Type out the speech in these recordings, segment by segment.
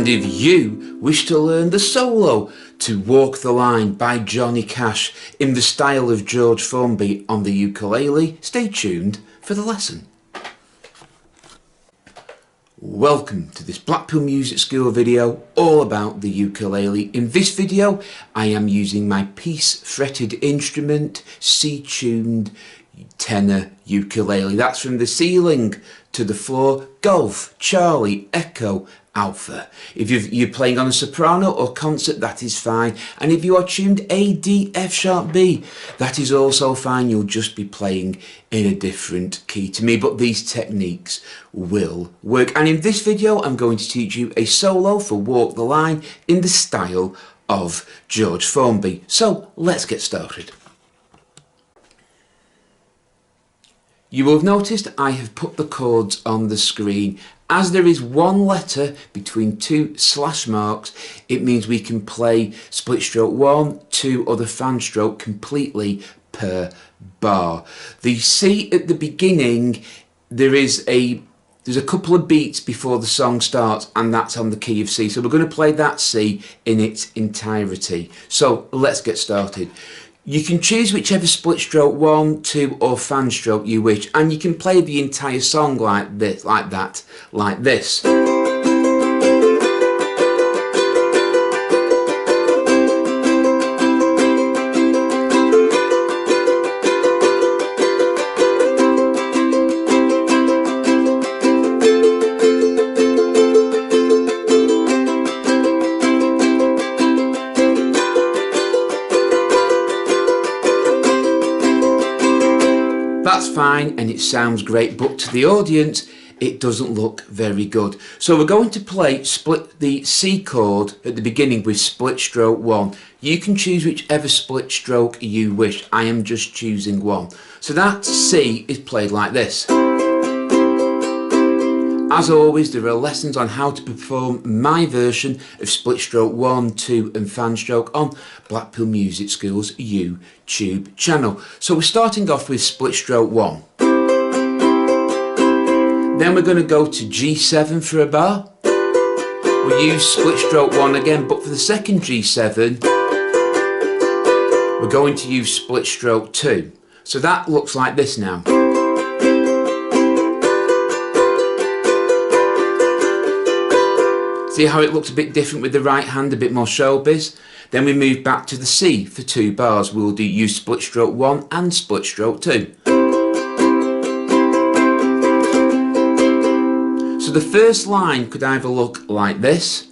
And if you wish to learn the solo to Walk the Line by Johnny Cash in the style of George Formby on the ukulele, stay tuned for the lesson. Welcome to this Blackpool Music School video all about the ukulele. In this video I am using my piece fretted instrument, C-tuned tenor ukulele. That's from the ceiling to the floor, Golf, Charlie, Echo, Alpha. If you're playing on a soprano or concert, that is fine. And if you are tuned A, D, F sharp, B, that is also fine. You'll just be playing in a different key to me, but these techniques will work. And in this video, I'm going to teach you a solo for Walk the Line in the style of George Formby. So let's get started. You will have noticed I have put the chords on the screen. As there is one letter between two slash marks, it means we can play split stroke 1, 2 or the fan stroke completely per bar. The C at the beginning, there's a couple of beats before the song starts, and that's on the key of C. So we're going to play that C in its entirety. So let's get started. You can choose whichever split stroke 1, 2 or fan stroke you wish, and you can play the entire song like this, like this. That's fine and it sounds great, but to the audience it doesn't look very good. So we're going to play split the C chord at the beginning with split stroke 1. You can choose whichever split stroke you wish. I am just choosing 1. So that C is played like this. As always, there are lessons on how to perform my version of split stroke 1, 2 and fan stroke on Blackpool Music School's YouTube channel. So we're starting off with split stroke 1. Then we're going to go to G7 for a bar. We'll use split stroke 1 again, but for the second G7, we're going to use split stroke 2. So that looks like this now. See how it looks a bit different with the right hand, a bit more showbiz? Then we move back to the C for 2 bars. We'll use split stroke 1 and split stroke 2. So the first line could either look like this,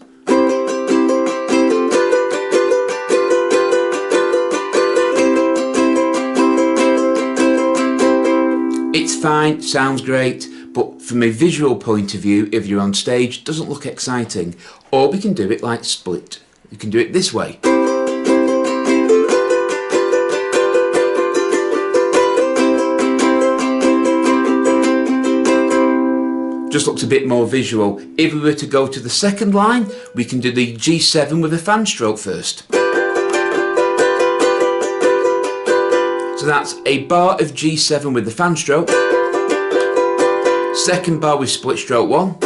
it's fine, sounds great, but from a visual point of view, if you're on stage, it doesn't look exciting. Or we can do it like split. You can do it this way. Just looks a bit more visual. If we were to go to the second line, we can do the G7 with a fan stroke first. So that's a bar of G7 with the fan stroke. Second bar with split stroke 1.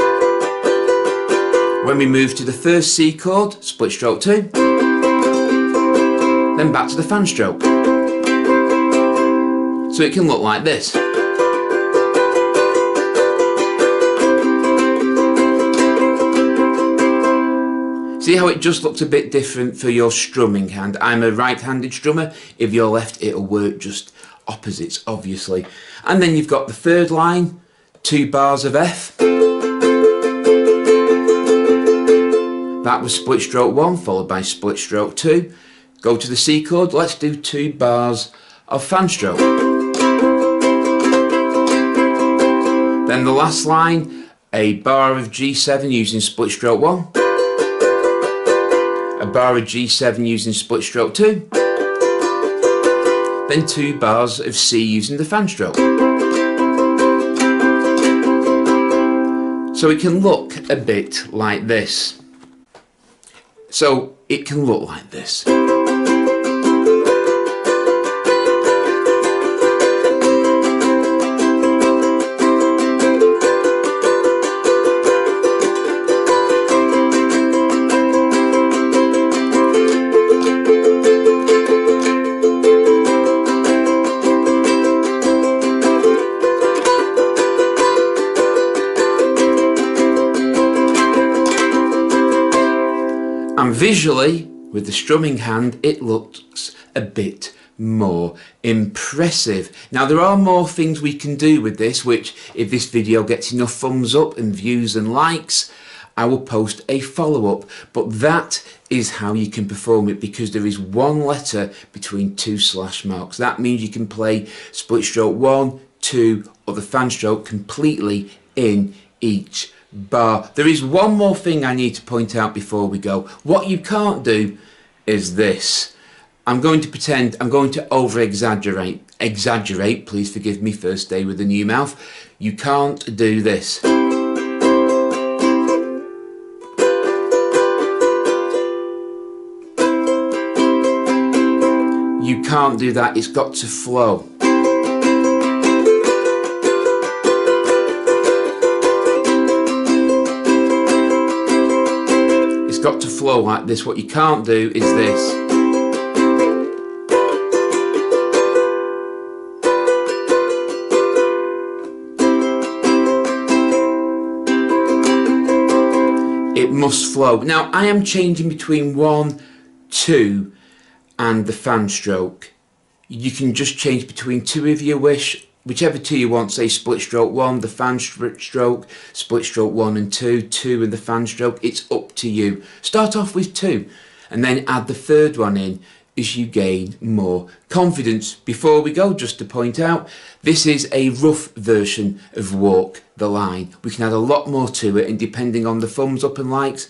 When we move to the first C chord, split stroke 2. Then back to the fan stroke. So it can look like this. See how it just looks a bit different for your strumming hand? I'm a right-handed strummer. If you're left, it'll work just opposites, obviously. And then you've got the third line, 2 bars of F. That was split stroke 1 followed by split stroke 2. Go to the C chord, let's do 2 bars of fan stroke. Then the last line, a bar of G7 using split stroke 1. A bar of G7 using split stroke 2. Then 2 bars of C using the fan stroke. So it can look a bit like this. So it can look like this. visually, with the strumming hand, it looks a bit more impressive. Now there are more things we can do with this, which if this video gets enough thumbs up and views and likes, I will post a follow-up, but that is how you can perform it, because there is one letter between two slash marks. That means you can play split stroke 1, 2 or the fan stroke completely in each bar. There is one more thing I need to point out before we go. What you can't do is this. I'm going to pretend, I'm going to exaggerate, please forgive me, first day with a new mouth. You can't do this. You can't do that, it's got to flow. It's got to flow like this. What you can't do is this. It must flow. Now I am changing between 1, 2 and the fan stroke. You can just change between two if you wish, whichever two you want. Say split stroke 1, the fan stroke, split stroke 1 and 2, 2 and the fan stroke. It's up to you. Start off with 2 and then add the third one in as you gain more confidence. Before we go, just to point out, this is a rough version of Walk the Line. We can add a lot more to it, and depending on the thumbs up and likes,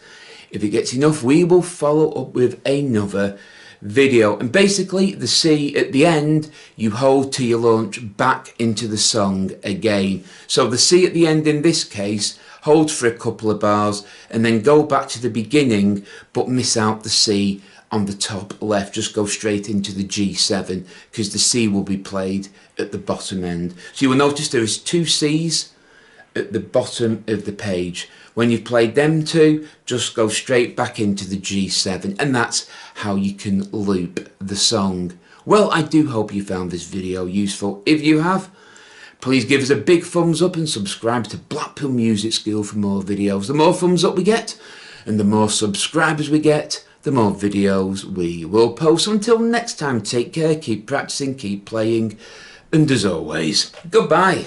if it gets enough, we will follow up with another video. And basically the C at the end you hold till you launch back into the song again. So the C at the end in this case, hold for a couple of bars and then go back to the beginning, but miss out the C on the top left. Just go straight into the G7 because the C will be played at the bottom end. So you will notice there is 2 C's at the bottom of the page. When you've played them 2, just go straight back into the G7, and that's how you can loop the song. Well, I do hope you found this video useful. If you have, please give us a big thumbs up and subscribe to Blackpool Music School for more videos. The more thumbs up we get and the more subscribers we get, the more videos we will post. Until next time, take care, keep practicing, keep playing, and as always, goodbye.